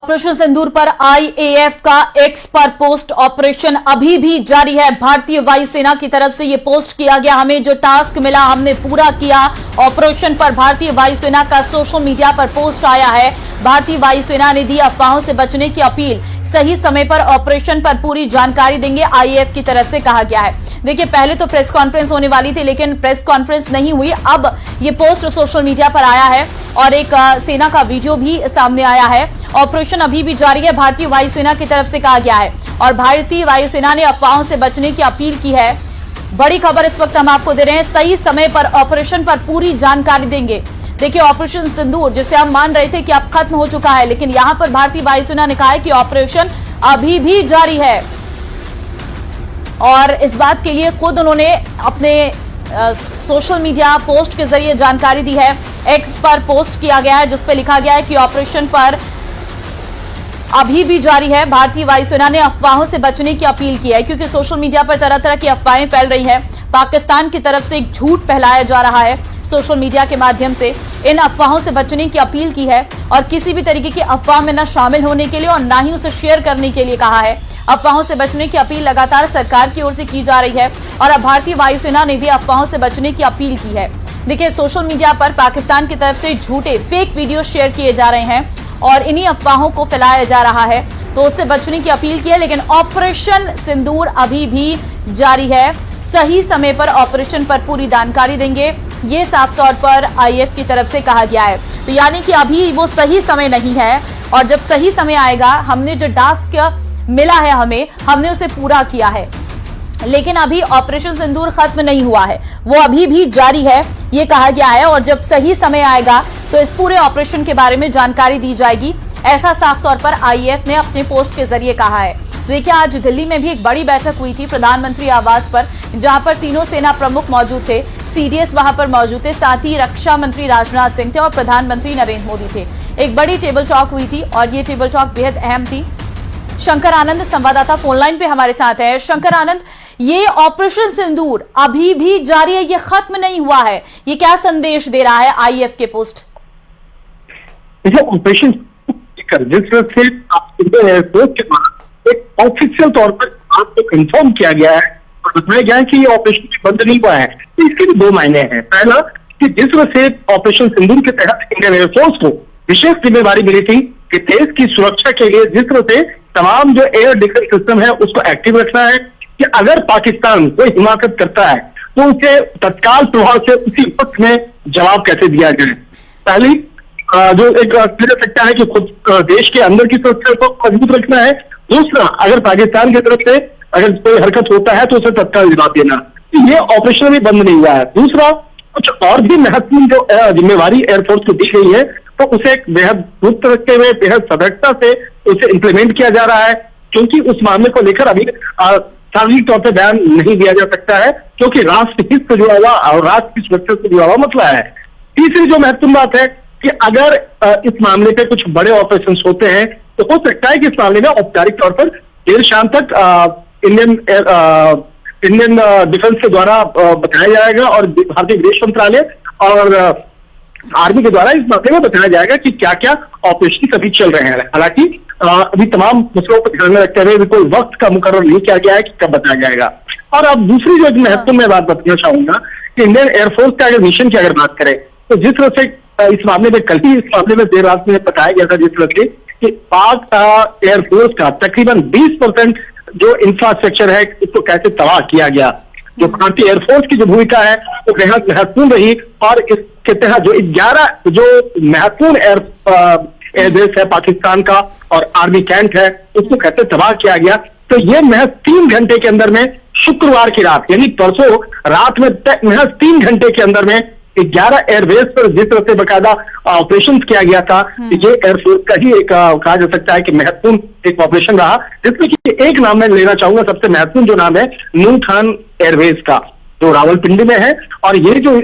Operation सिंदूर पर IAF का x पर पोस्ट ऑपरेशन अभी भी जारी है। भारतीय वायुसेना की तरफ से ये पोस्ट किया गया, हमें जो टास्क मिला हमने पूरा किया। ऑपरेशन पर भारतीय वायुसेना का सोशल मीडिया पर पोस्ट आया है। भारतीय वायुसेना ने दी अफवाहों से बचने की अपील, सही समय पर ऑपरेशन पर पूरी जानकारी देंगे, आईएएफ की तरफ से कहा गया है। देखिए, पहले तो प्रेस कॉन्फ्रेंस होने वाली थी लेकिन प्रेस कॉन्फ्रेंस नहीं हुई। अब ये पोस्ट सोशल मीडिया पर आया है और एक सेना का वीडियो भी सामने आया है। ऑपरेशन अभी भी जारी है, भारतीय वायुसेना की तरफ से कहा गया है और भारतीय वायुसेना ने अफवाहों से बचने की अपील की है। बड़ी खबर इस वक्त हम आपको दे रहे हैं, सही समय पर ऑपरेशन पर पूरी जानकारी देंगे। देखिए, ऑपरेशन सिंदूर जिसे हम मान रहे थे कि अब खत्म हो चुका है, लेकिन यहां पर भारतीय वायुसेना ने कहा है कि ऑपरेशन अभी भी जारी है और इस बात के लिए खुद उन्होंने अपने सोशल मीडिया पोस्ट के जरिए जानकारी दी है। एक्स पर पोस्ट किया गया है जिस पर लिखा गया है कि ऑपरेशन पर अभी भी जारी है। भारतीय वायुसेना ने अफवाहों से बचने की अपील की है क्योंकि सोशल मीडिया पर तरह तरह की अफवाहें फैल रही है। पाकिस्तान की तरफ से एक झूठ फैलाया जा रहा है सोशल मीडिया के माध्यम से। इन अफवाहों से बचने की अपील की है और किसी भी तरीके की अफवाह में न शामिल होने के लिए और न ही उसे शेयर करने के लिए कहा है। अफवाहों से बचने की अपील लगातार सरकार की ओर से की जा रही है और अब भारतीय वायुसेना ने भी अफवाहों से बचने की अपील की है। देखिए, सोशल मीडिया पर पाकिस्तान की तरफ से झूठे फेक वीडियो शेयर किए जा रहे हैं और इन्हीं अफवाहों को फैलाया जा रहा है, तो उससे बचने की अपील की है। लेकिन ऑपरेशन सिंदूर अभी भी जारी है, सही समय पर ऑपरेशन पर पूरी जानकारी देंगे, ये साफ तौर पर आईएएफ की तरफ से कहा गया है। तो यानी कि अभी वो सही समय नहीं है और जब सही समय आएगा, हमने जो टास्क मिला है हमने उसे पूरा किया है। लेकिन अभी ऑपरेशन सिंदूर खत्म नहीं हुआ है, वो अभी भी जारी है, ये कहा गया है और जब सही समय आएगा तो इस पूरे ऑपरेशन के बारे में जानकारी दी जाएगी, ऐसा साफ तौर पर आईएएफ ने अपने पोस्ट के जरिए कहा है। देखिए, आज दिल्ली में भी एक बड़ी बैठक हुई थी प्रधानमंत्री आवास पर, जहां पर तीनों सेना प्रमुख मौजूद थे, सीडीएस वहां पर मौजूद थे, साथ ही रक्षा मंत्री राजनाथ सिंह थे और प्रधानमंत्री नरेंद्र मोदी थे। एक बड़ी टेबल टॉक हुई थी और ये टेबल टॉक बेहद अहम थी। शंकर आनंद संवाददाता फोनलाइन पे हमारे साथ है। शंकर आनंद, ये ऑपरेशन सिंदूर अभी भी जारी है, ये खत्म नहीं हुआ है, ये क्या संदेश दे रहा है आईएएफ के पोस्ट? ऑपरेशन जिस तरह से एयरपोर्ट के बाद एक ऑफिशियल तौर पर आपको कंफर्म किया गया है और बताया गया है कि ये ऑपरेशन बंद नहीं हुआ है, तो इसके भी दो मायने हैं। पहला कि जिस तरह से ऑपरेशन सिंदूर के तहत इंडियन एयरफोर्स को विशेष जिम्मेवारी मिली थी कि देश की सुरक्षा के लिए जिस तरह से तमाम जो एयर डिफेंस सिस्टम है उसको एक्टिव रखना है कि अगर पाकिस्तान कोई हिमाकत करता है तो उसे तत्काल प्रभाव से उसी वक्त में जवाब कैसे दिया जाए। पहली जो एक सकता है कि खुद देश के अंदर की सुरक्षा को मजबूत रखना है। दूसरा, अगर पाकिस्तान की तरफ से अगर कोई हरकत होता है तो उसे तत्काल जवाब देना। ये ऑपरेशन भी बंद नहीं हुआ है। दूसरा, कुछ और भी महत्वपूर्ण जो जिम्मेवारी एयरफोर्स को दी गई है तो उसे बेहद गुप्त रखते हुए बेहद सतर्कता से उसे इंप्लीमेंट किया जा रहा है, क्योंकि उस मामले को लेकर अभी सार्वजनिक तौर पर बयान नहीं दिया जा सकता है क्योंकि राष्ट्र हित से जुड़ा हुआ और राष्ट्र की सुरक्षा से जुड़ा हुआ मसला है। तीसरी जो महत्वपूर्ण बात है कि अगर इस मामले पे कुछ बड़े ऑपरेशन होते हैं तो हो सकता है कि इस मामले में औपचारिक तौर पर देर शाम तक इंडियन डिफेंस के द्वारा बताया जाएगा और भारतीय विदेश मंत्रालय और आर्मी के द्वारा इस मामले में बताया जाएगा कि क्या क्या ऑपरेशन अभी चल रहे हैं। हालांकि अभी तमाम मसलों को ध्यान में रखते हुए कोई वक्त का मुकर्रर नहीं किया गया है कि कब बताया जाएगा। और अब दूसरी जो महत्वपूर्ण मैं बात बताना चाहूंगा कि इंडियन एयरफोर्स का अगर मिशन की अगर बात करें तो जिस तरह से इस मामले में कल ही इस मामले में देर रात में बताया गया था जिस तरह से कि पाक एयरफोर्स का तकरीबन 20% जो इंफ्रास्ट्रक्चर है उसको कैसे तबाह किया गया। जो भारतीय एयरफोर्स की जो भूमिका है वो बेहद महत्वपूर्ण रही और इसके तहत जो 11 जो महत्वपूर्ण एयरबेस है पाकिस्तान का और आर्मी कैंप है उसको कैसे तबाह किया गया। तो ये महज 3 घंटे के अंदर में शुक्रवार की रात यानी परसों रात में महज 3 घंटे के अंदर में 11 एयरबेस पर जिस तरह से बाकायदा ऑपरेशन किया गया था, ये एयरफोर्स का ही एक कहा जा सकता है कि महत्वपूर्ण एक ऑपरेशन रहा, जिसमें कि एक नाम मैं लेना चाहूंगा, सबसे महत्वपूर्ण जो नाम है नूर खान एयरबेस का, जो रावलपिंडी में है। और ये जो